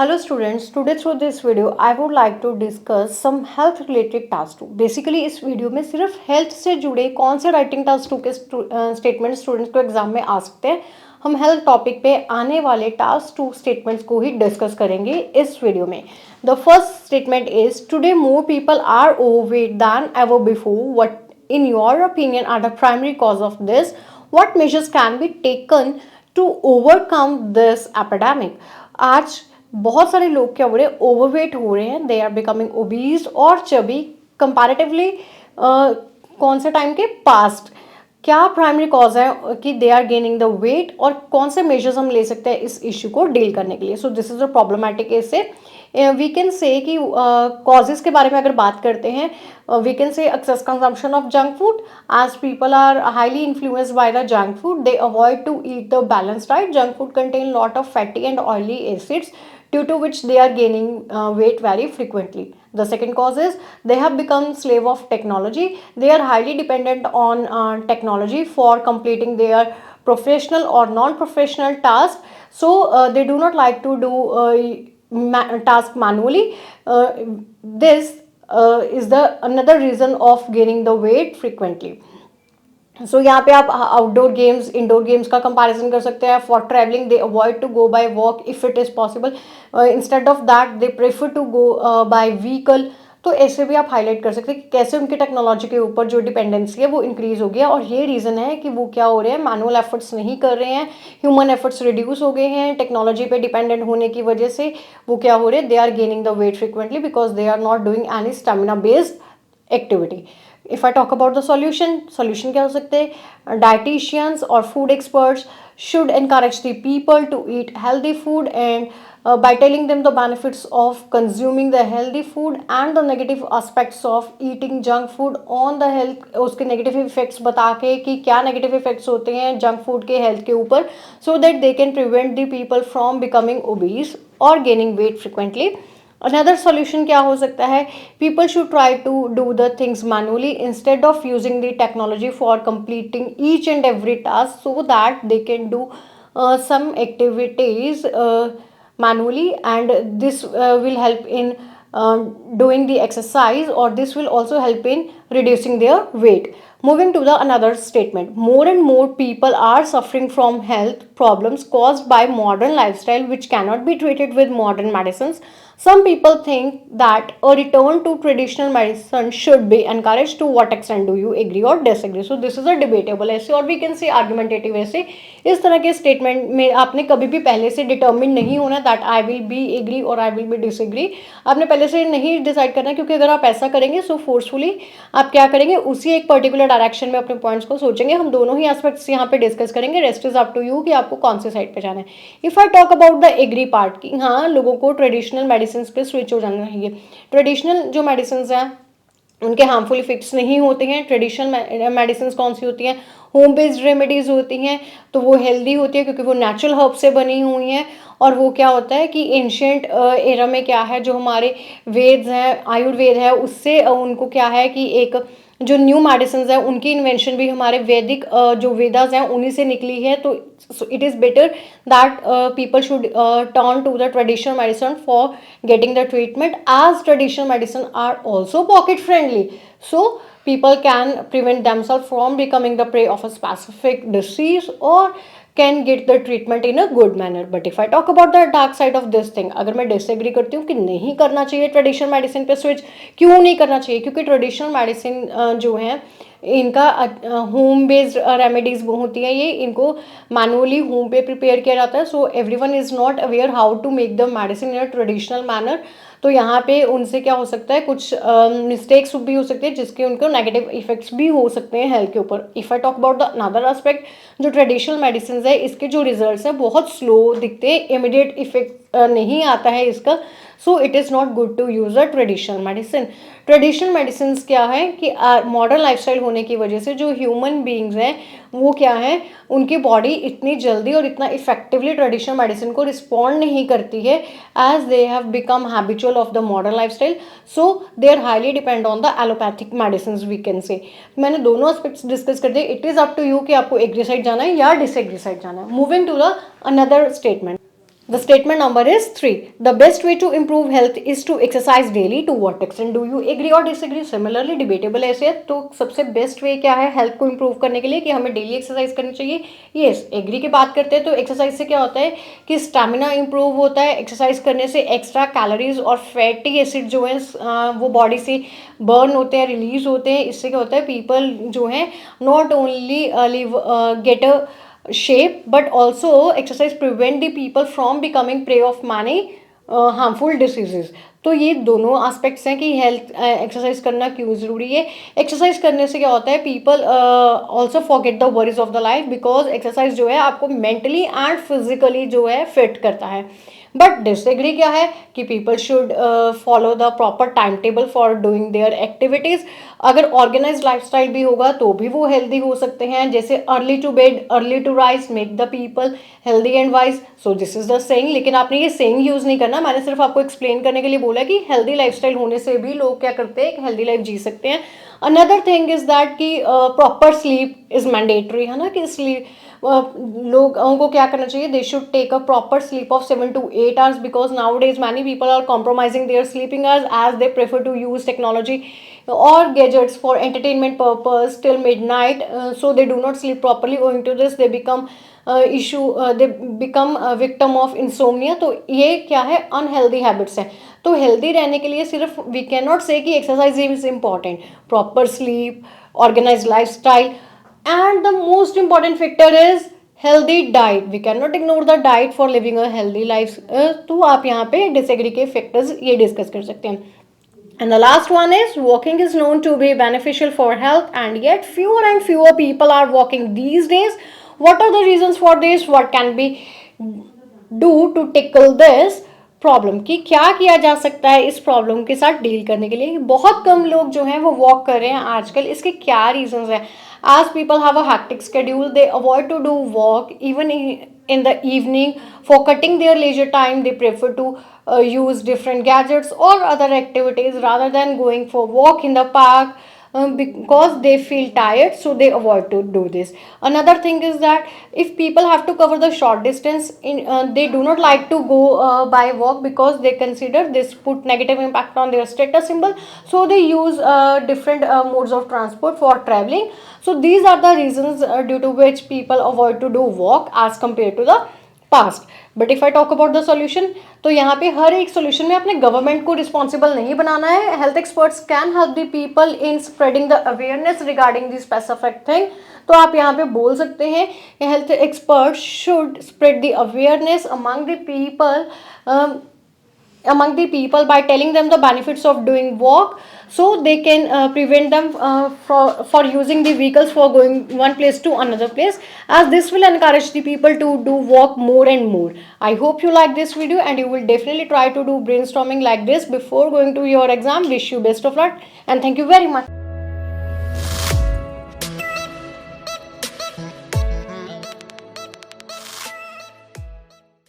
Hello students, today through this video I would like to discuss some health related task 2. Basically इस video में सिर्फ health से जुड़े कौन से राइटिंग टास्क 2 के स्टेटमेंट स्टूडेंट्स को एग्जाम में आ सकते हैं, हम हेल्थ टॉपिक पे आने वाले टास्क 2 स्टेटमेंट्स को ही डिस्कस करेंगे इस वीडियो में. The first statement is today more people are overweight than ever before. What in your opinion are the primary cause of this? What measures can be taken to overcome this epidemic? आज बहुत सारे लोग क्या हो रहे हैं, overweight हो रहे हैं, दे आर बिकमिंग ओबीज और चबी कंपैरेटिवली कौन से टाइम के पास्ट. क्या प्राइमरी कॉज है कि they are gaining the weight और कौन से मेजर्स हम ले सकते हैं इस इश्यू को डील करने के लिए. सो दिस इज अ प्रॉब्लमैटिक ऐसे वी कैन से कि कॉजेज के बारे में अगर बात करते हैं, we can say excess consumption of junk food. As people are highly influenced by the junk food, they avoid to eat the balance diet. Junk food contain lot of fatty and oily acids due to which they are gaining weight very frequently. The second cause is they have become slave of technology. They are highly dependent on technology for completing their professional or non-professional tasks. So they do not like to do task manually. This is the another reason of gaining the weight frequently. So यहाँ पे आप outdoor games indoor games का comparison कर सकते हैं. For travelling they avoid to go by walk if it is possible. Instead of that they prefer to go by vehicle. तो ऐसे भी आप हाईलाइट कर सकते हैं कि कैसे उनकी टेक्नोलॉजी के ऊपर जो डिपेंडेंसी है वो इंक्रीज हो गया. और ये रीज़न है कि वो क्या हो रहे हैं, मैनुअल एफर्ट्स नहीं कर रहे हैं, ह्यूमन एफर्ट्स रिड्यूस हो गए हैं. टेक्नोलॉजी पे डिपेंडेंट होने की वजह से वो क्या हो रहे हैं, they are gaining the weight frequently because they are not doing any stamina based activity. If I talk about the solution क्या हो सकते हैं? डाइटिशियंस और food experts should encourage the people to eat healthy food and by telling them the benefits of consuming the healthy food and the negative aspects of eating junk food on the health. उसके negative effects बता के कि क्या negative effects होते हैं junk food के health के ऊपर, so that they can prevent the people from becoming obese or gaining weight frequently. Another solution क्या हो सकता है? People should try to do the things manually instead of using the technology for completing each and every task, so that they can do some activities manually, and this will help in doing the exercise, or this will also help in reducing their weight. Moving to the another statement, more and more people are suffering from health problems caused by modern lifestyle which cannot be treated with modern medicines. Some people think that a return to traditional medicine should be encouraged. To what extent do you agree or disagree? So this is a debatable essay or we can say argumentative essay. इस तरह के statement में आपने कभी भी पहले से determine नहीं होना that I will be agree और आई विल बी डिसएग्री. आपने पहले से नहीं डिसाइड करना, क्योंकि अगर आप ऐसा करेंगे सो फोर्सफुली आप क्या करेंगे, उसी एक पर्टिकुलर डायरेक्शन में अपने पॉइंट्स को सोचेंगे. हम दोनों ही एस्पेक्ट्स यहाँ पे डिस्कस करेंगे. Rest is up to you कि आपको कौन से साइड पे जाना है. If I talk about the agree part की, हाँ लोगों को ट्रेडिशनल मेडिसिन पे स्विच हो जाना चाहिए. ट्रेडिशनल जो मेडिसिन हैं उनके हार्मफुल इफेक्ट्स नहीं होते हैं. ट्रेडिशनल मेडिसिन कौन सी होती हैं? होम बेस्ड रेमेडीज होती हैं. तो वो हेल्दी होती है क्योंकि वो नेचुरल हर्ब से बनी हुई हैं. और वो क्या होता है कि एंशियंट एरा में क्या है, जो हमारे वेद्स हैं, आयुर्वेद है, उससे उनको क्या है कि एक जो न्यू मेडिसिन है उनकी इन्वेंशन भी हमारे वैदिक जो वेदास हैं उन्हीं से निकली है. तो it is better that people should turn to the traditional medicine for getting the treatment, as traditional medicine are also pocket friendly. So people can prevent themselves from becoming the prey of a specific disease or can get the treatment in a good manner. But if I talk about the dark side of this thing, अगर मैं disagree करती हूँ कि नहीं करना चाहिए traditional medicine पे switch, क्यों नहीं करना चाहिए? क्योंकि ट्रेडिशनल मेडिसिन जो है इनका होम बेस्ड रेमेडीज होती हैं, ये इनको मैनुअली होम पे प्रिपेयर किया जाता है. So everyone is not aware how to make the medicine in a traditional manner. तो यहाँ पे उनसे क्या हो सकता है, कुछ मिस्टेक्स भी हो सकते हैं जिसके उनको नेगेटिव इफेक्ट्स भी हो सकते हैं हेल्थ के ऊपर. If I talk about the another aspect, जो ट्रेडिशनल मेडिसिन है इसके जो रिजल्ट्स हैं बहुत स्लो दिखते हैं, इमीडिएट इफेक्ट नहीं आता है इसका. So it is not good to use a traditional medicine. Traditional medicine क्या है कि मॉडर्न लाइफस्टाइल होने की वजह से जो ह्यूमन बींग्स हैं वो क्या है, उनकी बॉडी इतनी जल्दी और इतना इफेक्टिवली ट्रेडिशनल मेडिसिन को रिस्पॉन्ड नहीं करती है, as they have become habitual of the modern lifestyle. So they are highly depend on the allopathic medicine we can say. मैंने दोनों एस्पेक्ट्स डिस्कस कर दिए. It is up to you कि आपको एग्री साइड जाना है या डिसएग्री साइड जाना है. Moving to the another statement, The statement number is 3. The best way to improve health is to exercise daily. To what extent do you agree or disagree? Similarly debatable ऐसे है, तो सबसे best way क्या है health को improve करने के लिए कि हमें डेली एक्सरसाइज करनी चाहिए. यस, एग्री की बात करते हैं तो एक्सरसाइज से क्या होता है कि स्टैमिना इम्प्रूव होता है. एक्सरसाइज करने से एक्स्ट्रा कैलोरीज और फैटी एसिड जो है वो बॉडी से बर्न होते हैं, रिलीज होते हैं. इससे क्या होता है पीपल जो है not only get a shape but also exercise prevent the people from becoming prey of many harmful diseases. तो ये दोनों एस्पेक्ट्स हैं कि हेल्थ एक्सरसाइज करना क्यों ज़रूरी है. एक्सरसाइज करने से क्या होता है people also forget the worries of the life, because exercise जो है आपको मेंटली एंड फिजिकली जो है फिट करता है. बट डिसएग्री क्या है कि people should follow the proper time table for doing there activities. अगर ऑर्गेनाइज लाइफस्टाइल भी होगा तो भी वो हेल्दी हो सकते हैं. जैसे early to bed early to rise make the people healthy and wise. So this is the saying. लेकिन आपने ये सेइंग यूज़ नहीं करना, मैंने सिर्फ आपको एक्सप्लेन करने के लिए बोला कि हेल्दी लाइफस्टाइल होने से भी लोग क्या करते हैं एक हेल्दी लाइफ जी सकते हैं. अनदर थिंग इज दैट कि प्रॉपर स्लीप इज मैंडेटरी है ना, कि स्लीप लोगों को क्या करना चाहिए, they should take a proper sleep of 7 to 8 hours, because now days many people are compromising their sleeping hours as they prefer to use technology or gadgets for entertainment purpose till midnight, so they do not sleep properly. Owing to this they become they become a victim of insomnia. तो ये क्या है unhealthy habits हैं. तो healthy रहने के लिए सिर्फ we cannot say कि exercise is important. Proper sleep, organized lifestyle, and the most important factor is healthy diet. We cannot ignore the diet for living a healthy life. तो आप यहाँ पे disagree के factors ये discuss कर सकते हैं. And the last one is walking is known to be beneficial for health, and yet fewer and fewer people are walking these days. What are the reasons for this? What can be do to tackle this problem? कि क्या किया जा सकता है इस problem के साथ deal करने के लिए. बहुत कम लोग जो हैं वो वॉक कर रहे हैं आजकल. इसके क्या रीजंस हैं? As people have a hectic schedule, they avoid to do walk even in the evening. For cutting their leisure time, they prefer to use different gadgets or other activities rather than going for walk in the park. Because they feel tired, so they avoid to do this. Another thing is that if people have to cover the short distance, they do not like to go by walk because they consider this put negative impact on their status symbol, so they use different modes of transport for traveling. So these are the reasons due to which people avoid to do walk as compared to the past. But if I talk about the solution, तो यहाँ पे हर एक solution में अपने government को responsible नहीं बनाना है. Health experts can help the people in spreading the awareness regarding the specific thing. तो आप यहाँ पे बोल सकते हैं health expert should spread the awareness among the people by telling them the benefits of doing walk, so they can prevent them for using the vehicles for going one place to another place, as this will encourage the people to do walk more and more. I hope you like this video and you will definitely try to do brainstorming like this before going to your exam. Wish you best of luck and thank you very much.